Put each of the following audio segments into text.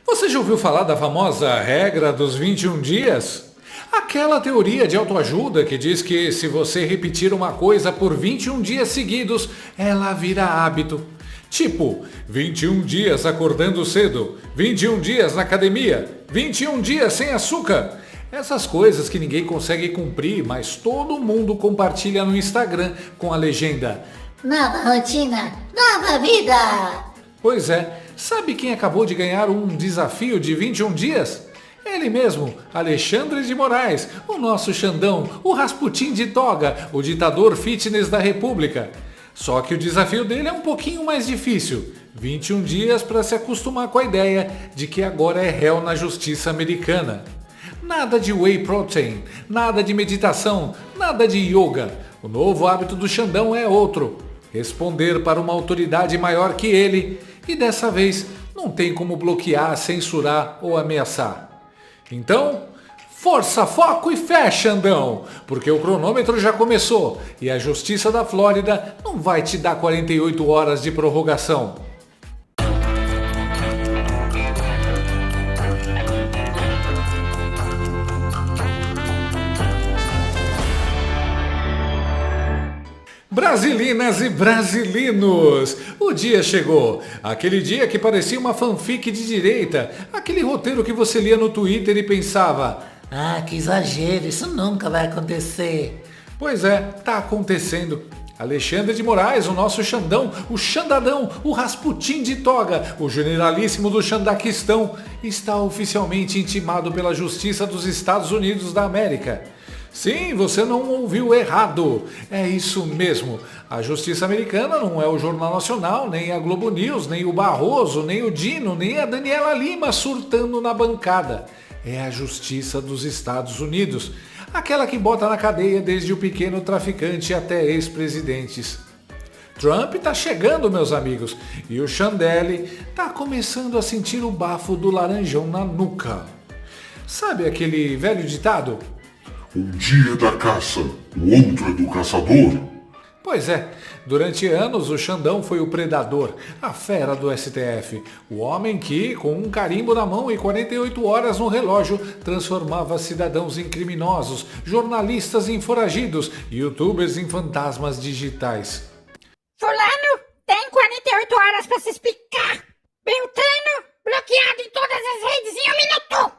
Você já ouviu falar da famosa regra dos 21 dias? Aquela teoria de autoajuda que diz que se você repetir uma coisa por 21 dias seguidos, ela vira hábito. Tipo, 21 dias acordando cedo, 21 dias na academia, 21 dias sem açúcar. Essas coisas que ninguém consegue cumprir, mas todo mundo compartilha no Instagram com a legenda: nova rotina, nova vida! Pois é, sabe quem acabou de ganhar um desafio de 21 dias? Ele mesmo, Alexandre de Moraes, o nosso Xandão, o Rasputin de toga, o ditador fitness da República. Só que o desafio dele é um pouquinho mais difícil. 21 dias para se acostumar com a ideia de que agora é réu na justiça americana. Nada de whey protein, nada de meditação, nada de yoga. O novo hábito do Xandão é outro: responder para uma autoridade maior que ele, e dessa vez não tem como bloquear, censurar ou ameaçar. Então, força, foco e fé, Xandão, porque o cronômetro já começou e a Justiça da Flórida não vai te dar 48 horas de prorrogação. Brasilinas e brasilinos, o dia chegou. Aquele dia que parecia uma fanfic de direita, aquele roteiro que você lia no Twitter e pensava: ah, que exagero, isso nunca vai acontecer. Pois é, tá acontecendo. Alexandre de Moraes, o nosso Xandão, o Xandadão, o Rasputin de toga, o generalíssimo do Xandaquistão, está oficialmente intimado pela Justiça dos Estados Unidos da América. Sim, você não ouviu errado. É isso mesmo. A Justiça Americana não é o Jornal Nacional, nem a Globo News, nem o Barroso, nem o Dino, nem a Daniela Lima surtando na bancada. É a Justiça dos Estados Unidos. Aquela que bota na cadeia desde o pequeno traficante até ex-presidentes. Trump tá chegando, meus amigos, e o Xandelli tá começando a sentir o bafo do laranjão na nuca. Sabe aquele velho ditado? Um dia é da caça, o outro é do caçador. Pois é, durante anos o Xandão foi o predador, a fera do STF, o homem que, com um carimbo na mão e 48 horas no relógio, transformava cidadãos em criminosos, jornalistas em foragidos, youtubers em fantasmas digitais. Fulano tem 48 horas para se explicar. Beltrano bloqueado em todas as redes em 1 minuto.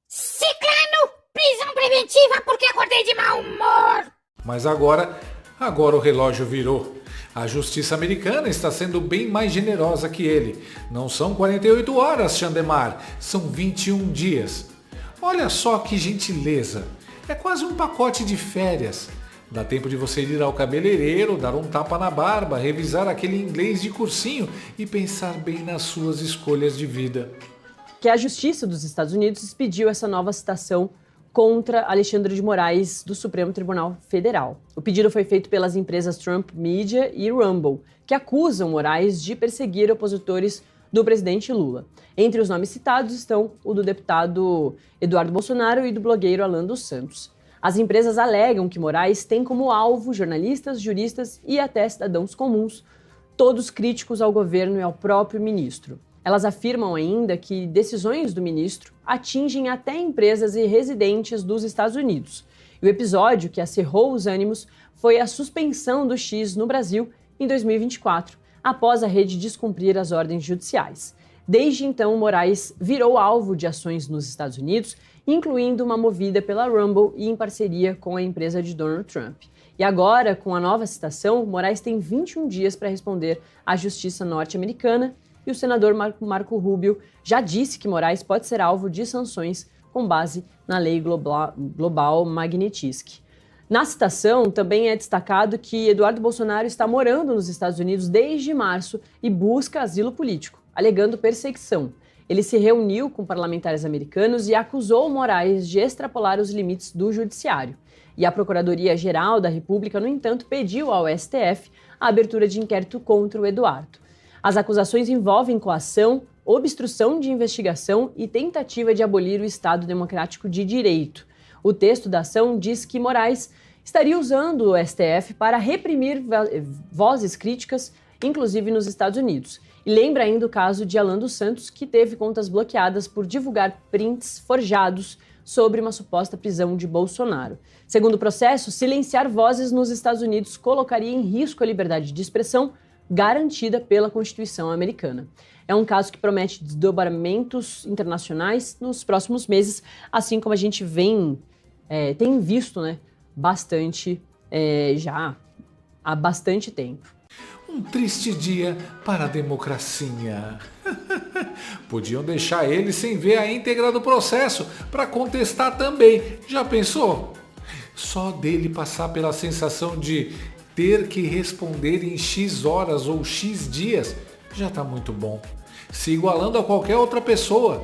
Ciclano, prisão preventiva porque acordei de mau humor. Mas agora o relógio virou. A justiça americana está sendo bem mais generosa que ele. Não são 48 horas, Xandemar, são 21 dias. Olha só que gentileza. É quase um pacote de férias. Dá tempo de você ir ao cabeleireiro, dar um tapa na barba, revisar aquele inglês de cursinho e pensar bem nas suas escolhas de vida. Que a Justiça dos Estados Unidos expediu essa nova citação contra Alexandre de Moraes do Supremo Tribunal Federal. O pedido foi feito pelas empresas Trump Media e Rumble, que acusam Moraes de perseguir opositores do presidente Lula. Entre os nomes citados estão o do deputado Eduardo Bolsonaro e do blogueiro Alan dos Santos. As empresas alegam que Moraes tem como alvo jornalistas, juristas e até cidadãos comuns, todos críticos ao governo e ao próprio ministro. Elas afirmam ainda que decisões do ministro atingem até empresas e residentes dos Estados Unidos. E o episódio que acirrou os ânimos foi a suspensão do X no Brasil em 2024, após a rede descumprir as ordens judiciais. Desde então, Moraes virou alvo de ações nos Estados Unidos, incluindo uma movida pela Rumble e em parceria com a empresa de Donald Trump. E agora, com a nova citação, Moraes tem 21 dias para responder à justiça norte-americana. E o senador Marco Rubio já disse que Moraes pode ser alvo de sanções com base na lei global Magnitsky. Na citação, também é destacado que Eduardo Bolsonaro está morando nos Estados Unidos desde março e busca asilo político, alegando perseguição. Ele se reuniu com parlamentares americanos e acusou Moraes de extrapolar os limites do judiciário. E a Procuradoria-Geral da República, no entanto, pediu ao STF a abertura de inquérito contra o Eduardo. As acusações envolvem coação, obstrução de investigação e tentativa de abolir o Estado Democrático de Direito. O texto da ação diz que Moraes estaria usando o STF para reprimir vozes críticas, inclusive nos Estados Unidos. E lembra ainda o caso de Alan dos Santos, que teve contas bloqueadas por divulgar prints forjados sobre uma suposta prisão de Bolsonaro. Segundo o processo, silenciar vozes nos Estados Unidos colocaria em risco a liberdade de expressão garantida pela Constituição americana. É um caso que promete desdobramentos internacionais nos próximos meses, assim como a gente tem visto, né, bastante já há bastante tempo. Um triste dia para a democracia. Podiam deixar ele sem ver a íntegra do processo para contestar também. Já pensou? Só dele passar pela sensação de ter que responder em X horas ou X dias já está muito bom. Se igualando a qualquer outra pessoa.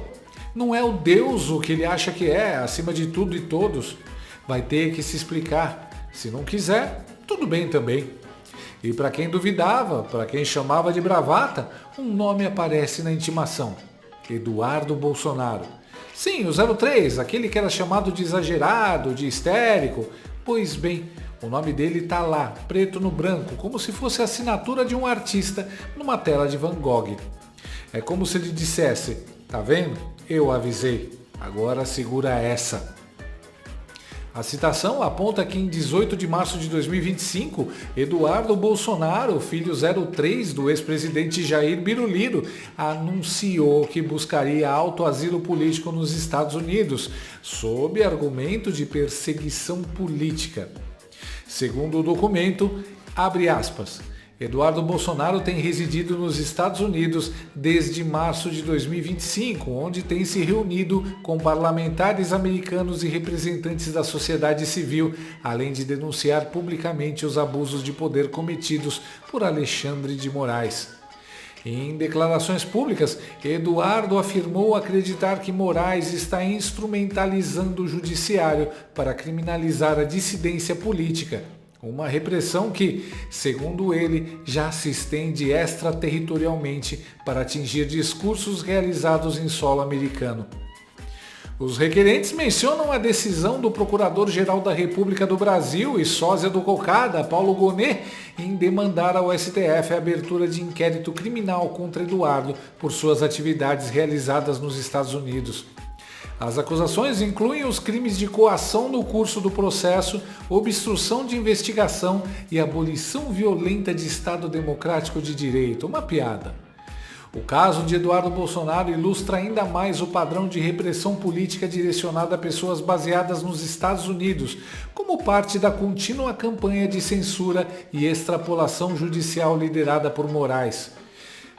Não é o Deus o que ele acha que é, acima de tudo e todos. Vai ter que se explicar. Se não quiser, tudo bem também. E para quem duvidava, para quem chamava de bravata, um nome aparece na intimação: Eduardo Bolsonaro. Sim, o 03, aquele que era chamado de exagerado, de histérico. Pois bem, o nome dele está lá, preto no branco, como se fosse a assinatura de um artista numa tela de Van Gogh. É como se ele dissesse: tá vendo? Eu avisei, agora segura essa. A citação aponta que em 18 de março de 2025, Eduardo Bolsonaro, filho 03 do ex-presidente Jair Biruliro, anunciou que buscaria autoasilo político nos Estados Unidos, sob argumento de perseguição política. Segundo o documento, abre aspas, Eduardo Bolsonaro tem residido nos Estados Unidos desde março de 2025, onde tem se reunido com parlamentares americanos e representantes da sociedade civil, além de denunciar publicamente os abusos de poder cometidos por Alexandre de Moraes. Em declarações públicas, Eduardo afirmou acreditar que Moraes está instrumentalizando o judiciário para criminalizar a dissidência política. Uma repressão que, segundo ele, já se estende extraterritorialmente para atingir discursos realizados em solo americano. Os requerentes mencionam a decisão do Procurador-Geral da República do Brasil e sósia do Cocada, Paulo Gonet, em demandar ao STF a abertura de inquérito criminal contra Eduardo por suas atividades realizadas nos Estados Unidos. As acusações incluem os crimes de coação no curso do processo, obstrução de investigação e abolição violenta de Estado Democrático de Direito. Uma piada. O caso de Eduardo Bolsonaro ilustra ainda mais o padrão de repressão política direcionada a pessoas baseadas nos Estados Unidos, como parte da contínua campanha de censura e extrapolação judicial liderada por Moraes.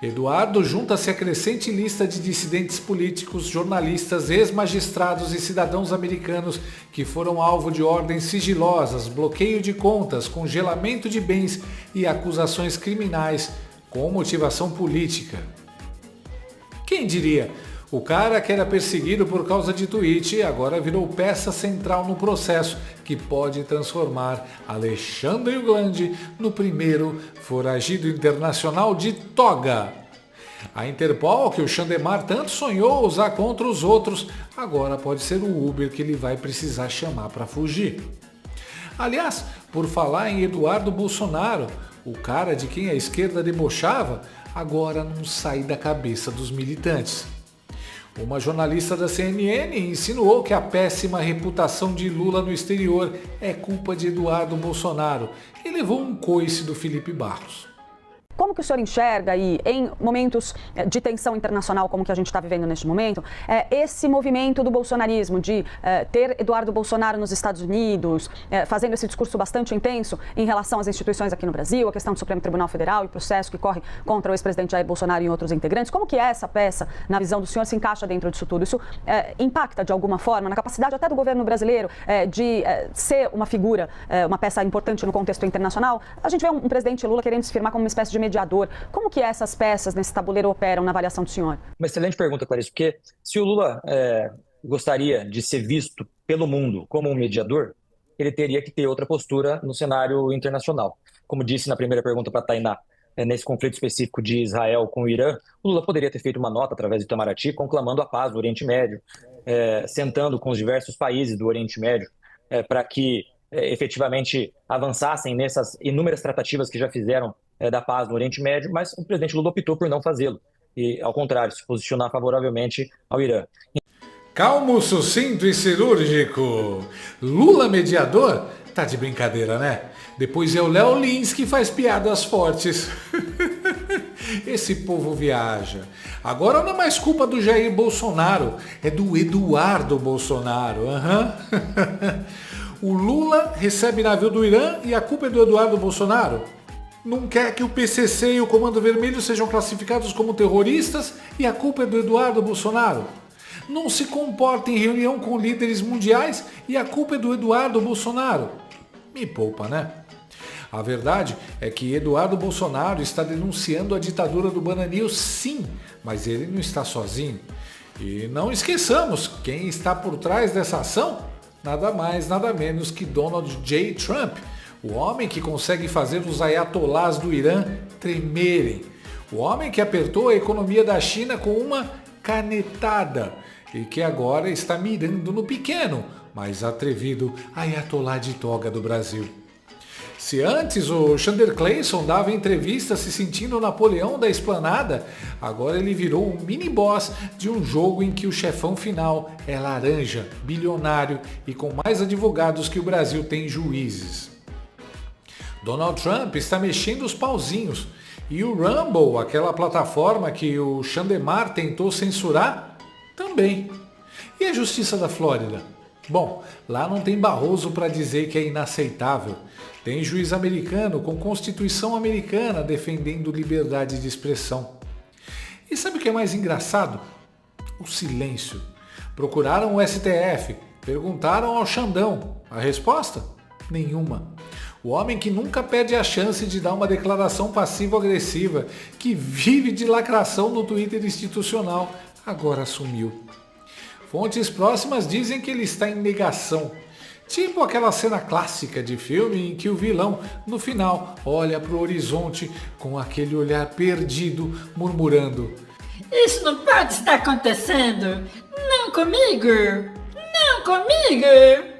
Eduardo junta-se à crescente lista de dissidentes políticos, jornalistas, ex-magistrados e cidadãos americanos que foram alvo de ordens sigilosas, bloqueio de contas, congelamento de bens e acusações criminais com motivação política. Quem diria? O cara que era perseguido por causa de tweet agora virou peça central no processo que pode transformar Alexandre Grande no primeiro foragido internacional de toga. A Interpol, que o Xandemar tanto sonhou usar contra os outros, agora pode ser o Uber que ele vai precisar chamar para fugir. Aliás, por falar em Eduardo Bolsonaro, o cara de quem a esquerda debochava, agora não sai da cabeça dos militantes. Uma jornalista da CNN insinuou que a péssima reputação de Lula no exterior é culpa de Eduardo Bolsonaro e levou um coice do Felipe Barros. Como que o senhor enxerga aí, em momentos de tensão internacional como que a gente está vivendo neste momento, esse movimento do bolsonarismo de ter Eduardo Bolsonaro nos Estados Unidos, fazendo esse discurso bastante intenso em relação às instituições aqui no Brasil, a questão do Supremo Tribunal Federal e o processo que corre contra o ex-presidente Jair Bolsonaro e outros integrantes, como que essa peça, na visão do senhor, se encaixa dentro disso tudo? Isso impacta de alguma forma na capacidade até do governo brasileiro de ser uma figura, uma peça importante no contexto internacional? A gente vê um presidente Lula querendo se firmar como uma espécie de mediador. Como que essas peças nesse tabuleiro operam na avaliação do senhor? Uma excelente pergunta, Clarice, porque se o Lula gostaria de ser visto pelo mundo como um mediador, ele teria que ter outra postura no cenário internacional. Como disse na primeira pergunta para a Tainá, nesse conflito específico de Israel com o Irã, o Lula poderia ter feito uma nota através do Itamaraty conclamando a paz do Oriente Médio, sentando com os diversos países do Oriente Médio para que efetivamente avançassem nessas inúmeras tratativas que já fizeram da paz no Oriente Médio, mas o presidente Lula optou por não fazê-lo. E, ao contrário, se posicionar favoravelmente ao Irã. Calmo, sucinto e cirúrgico. Lula mediador? Tá de brincadeira, né? Depois é o Léo Lins que faz piadas fortes. Esse povo viaja. Agora não é mais culpa do Jair Bolsonaro, é do Eduardo Bolsonaro. O Lula recebe navio do Irã e a culpa é do Eduardo Bolsonaro? Não quer que o PCC e o Comando Vermelho sejam classificados como terroristas e a culpa é do Eduardo Bolsonaro? Não se comporta em reunião com líderes mundiais e a culpa é do Eduardo Bolsonaro? Me poupa, né? A verdade é que Eduardo Bolsonaro está denunciando a ditadura do Bananinho, sim, mas ele não está sozinho. E não esqueçamos, quem está por trás dessa ação? Nada mais, nada menos que Donald J. Trump, o homem que consegue fazer os ayatolás do Irã tremerem. O homem que apertou a economia da China com uma canetada e que agora está mirando no pequeno, mas atrevido ayatolá de toga do Brasil. Se antes o Chandler Clayson dava entrevista se sentindo o Napoleão da esplanada, agora ele virou o mini-boss de um jogo em que o chefão final é laranja, bilionário e com mais advogados que o Brasil tem juízes. Donald Trump está mexendo os pauzinhos e o Rumble, aquela plataforma que o Chandemar tentou censurar, também. E a Justiça da Flórida? Bom, lá não tem Barroso para dizer que é inaceitável. Tem juiz americano com Constituição americana defendendo liberdade de expressão. E sabe o que é mais engraçado? O silêncio. Procuraram o STF, perguntaram ao Xandão. A resposta? Nenhuma. O homem que nunca perde a chance de dar uma declaração passivo-agressiva, que vive de lacração no Twitter institucional, agora sumiu. Fontes próximas dizem que ele está em negação. Tipo aquela cena clássica de filme em que o vilão, no final, olha para o horizonte com aquele olhar perdido, murmurando: Isso não pode estar acontecendo! Não comigo! Não comigo!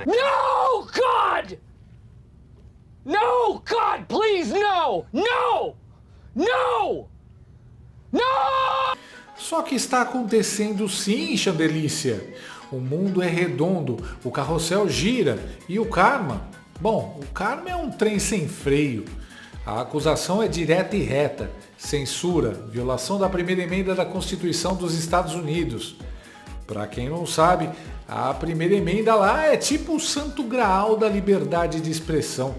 No, God! No, God, please, no! No! No! No! Só que está acontecendo sim, Chandelícia. O mundo é redondo, o carrossel gira e o karma? Bom, o karma é um trem sem freio. A acusação é direta e reta. Censura, violação da primeira emenda da Constituição dos Estados Unidos. Para quem não sabe, a primeira emenda lá é tipo o santo graal da liberdade de expressão.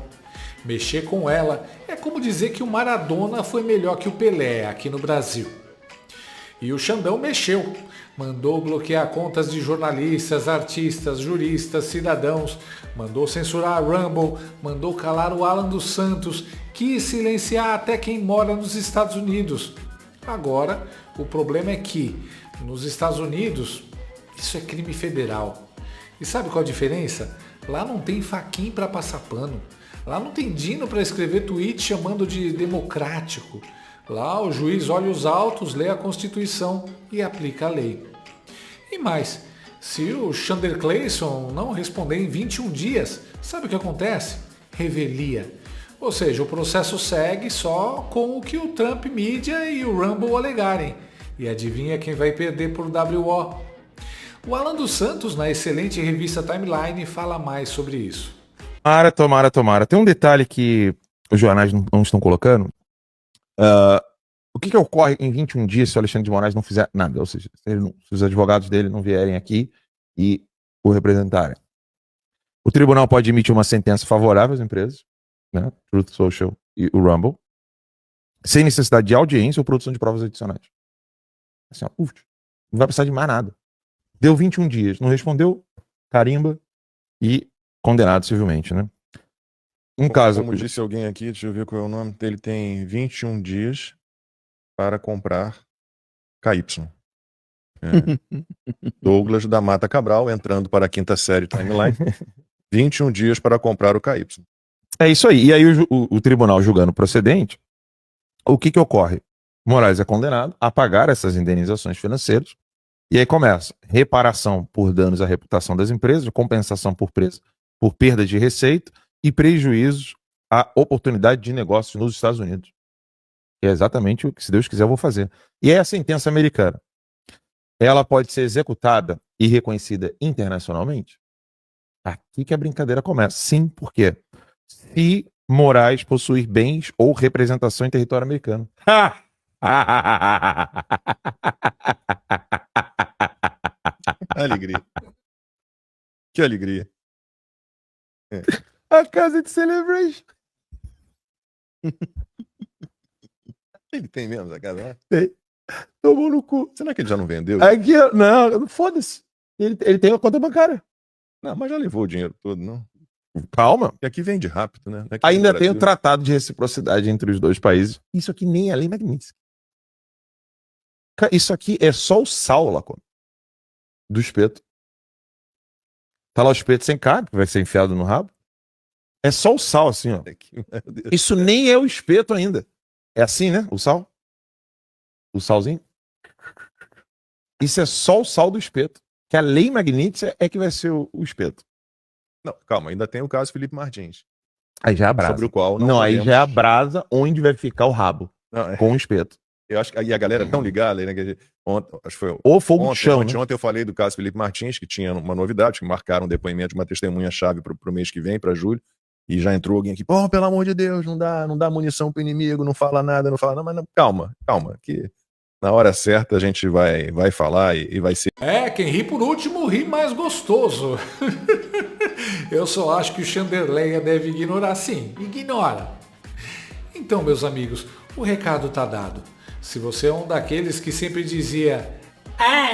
Mexer com ela é como dizer que o Maradona foi melhor que o Pelé aqui no Brasil. E o Xandão mexeu, mandou bloquear contas de jornalistas, artistas, juristas, cidadãos, mandou censurar a Rumble, mandou calar o Alan dos Santos, quis silenciar até quem mora nos Estados Unidos. Agora, o problema é que, nos Estados Unidos, isso é crime federal. E sabe qual a diferença? Lá não tem faquinha para passar pano. Lá não tem Dino para escrever tweet chamando de democrático. Lá o juiz olha os autos, lê a Constituição e aplica a lei. E mais, se o Chandler Clayson não responder em 21 dias, sabe o que acontece? Revelia. Ou seja, o processo segue só com o que o Trump Media e o Rumble alegarem. E adivinha quem vai perder por WO? O Alan dos Santos, na excelente revista Timeline, fala mais sobre isso. Tomara. Tem um detalhe que os jornais não estão colocando. O que ocorre em 21 dias se o Alexandre de Moraes não fizer nada? Ou seja, se os advogados dele não vierem aqui e o representarem. O tribunal pode emitir uma sentença favorável às empresas, né? Truth Social e o Rumble, sem necessidade de audiência ou produção de provas adicionais. Assim, não vai precisar de mais nada. Deu 21 dias, não respondeu, carimba e condenado civilmente, né? Como disse alguém aqui, deixa eu ver qual é o nome, ele tem 21 dias para comprar KY. Douglas da Mata Cabral, entrando para a quinta série Timeline, 21 dias para comprar o KY. É isso aí. E aí o tribunal julgando procedente, o que ocorre? Moraes é condenado a pagar essas indenizações financeiras, e aí começa reparação por danos à reputação das empresas, compensação por perda de receita, e prejuízos à oportunidade de negócios nos Estados Unidos. É exatamente o que, se Deus quiser, eu vou fazer. E é a sentença americana. Ela pode ser executada e reconhecida internacionalmente? Aqui que a brincadeira começa. Sim, por quê? Se Moraes possuir bens ou representação em território americano. Alegria. Que alegria. É. A casa de celebration. Ele tem mesmo a casa lá? Tem. Tomou no cu. Será que ele já não vendeu? Aqui, não, foda-se. Ele tem uma conta bancária. Não, mas já levou o dinheiro todo, não? Calma. E aqui vende rápido, né? Aqui Ainda tem o tratado de reciprocidade entre os dois países. Isso aqui nem é lei Magnitsky. Isso aqui é só o sal, Lacombe, do espeto. Tá lá o espeto sem carne, que vai ser enfiado no rabo. É só o sal, assim, ó. Isso nem é o espeto ainda. É assim, né? O sal. O salzinho. Isso é só o sal do espeto. Que a lei Magnitsky é que vai ser o espeto. Não, calma, ainda tem o caso Felipe Martins. Aí já é a brasa. Sobre o qual não aí já é a brasa onde vai ficar o rabo. Não, com o espeto. Eu acho que aí a galera é tão ligada, né? Que ontem, acho que foi ou fogo de chão. Ontem eu falei do caso Felipe Martins, que tinha uma novidade, que marcaram um depoimento de uma testemunha-chave para o mês que vem, para julho. E já entrou alguém aqui, pô, pelo amor de Deus, não dá munição pro inimigo, não fala nada, mas não, calma, que na hora certa a gente vai falar e vai ser. Quem ri por último ri mais gostoso. Eu só acho que o Chanderleia deve ignorar, sim, ignora. Então, meus amigos, o recado tá dado. Se você é um daqueles que sempre dizia: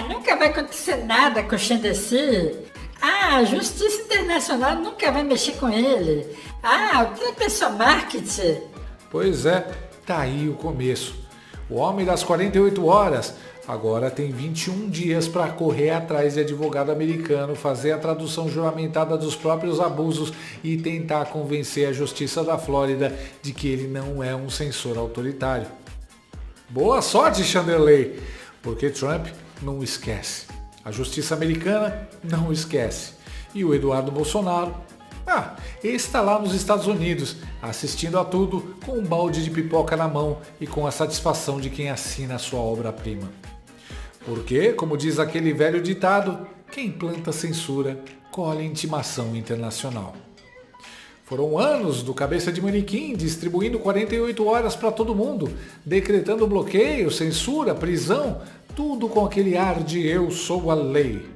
nunca vai acontecer nada com o Chandeci. A Justiça Internacional nunca vai mexer com ele. O Trump é só marketing. Pois é, tá aí o começo. O homem das 48 horas agora tem 21 dias para correr atrás de advogado americano, fazer a tradução juramentada dos próprios abusos e tentar convencer a Justiça da Flórida de que ele não é um censor autoritário. Boa sorte, Chanderley, porque Trump não esquece. A Justiça americana não esquece. E o Eduardo Bolsonaro, está lá nos Estados Unidos, assistindo a tudo com um balde de pipoca na mão e com a satisfação de quem assina a sua obra-prima. Porque, como diz aquele velho ditado, quem planta censura, colhe intimação internacional. Foram anos do cabeça de manequim distribuindo 48 horas para todo mundo, decretando bloqueio, censura, prisão, tudo com aquele ar de eu sou a lei.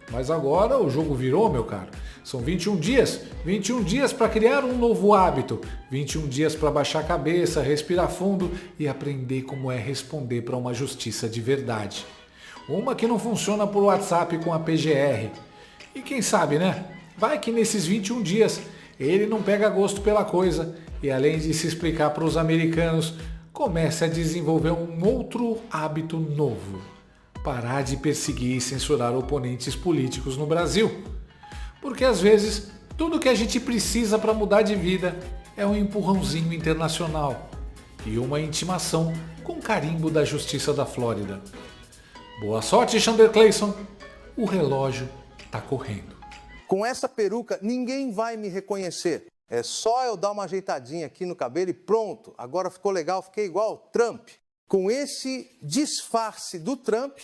Mas agora o jogo virou, meu caro. São 21 dias para criar um novo hábito, 21 dias para baixar a cabeça, respirar fundo e aprender como é responder para uma justiça de verdade. Uma que não funciona por WhatsApp com a PGR. E quem sabe, né? Vai que nesses 21 dias ele não pega gosto pela coisa e, além de se explicar para os americanos, comece a desenvolver um outro hábito novo. Parar de perseguir e censurar oponentes políticos no Brasil. Porque às vezes tudo que a gente precisa para mudar de vida é um empurrãozinho internacional e uma intimação com carimbo da Justiça da Flórida. Boa sorte, Chander Clayson. O relógio tá correndo. Com essa peruca, ninguém vai me reconhecer. É só eu dar uma ajeitadinha aqui no cabelo e pronto. Agora ficou legal, fiquei igual Trump. Com esse disfarce do Trump,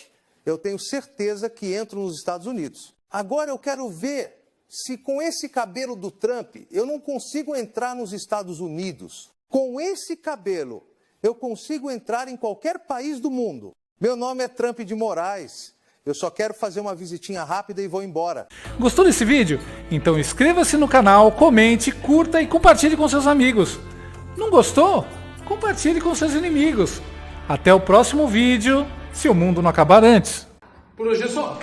eu tenho certeza que entro nos Estados Unidos. Agora eu quero ver se com esse cabelo do Trump eu não consigo entrar nos Estados Unidos. Com esse cabelo eu consigo entrar em qualquer país do mundo. Meu nome é Trump de Moraes. Eu só quero fazer uma visitinha rápida e vou embora. Gostou desse vídeo? Então inscreva-se no canal, comente, curta e compartilhe com seus amigos. Não gostou? Compartilhe com seus inimigos. Até o próximo vídeo, se o mundo não acabar antes. Por hoje é só.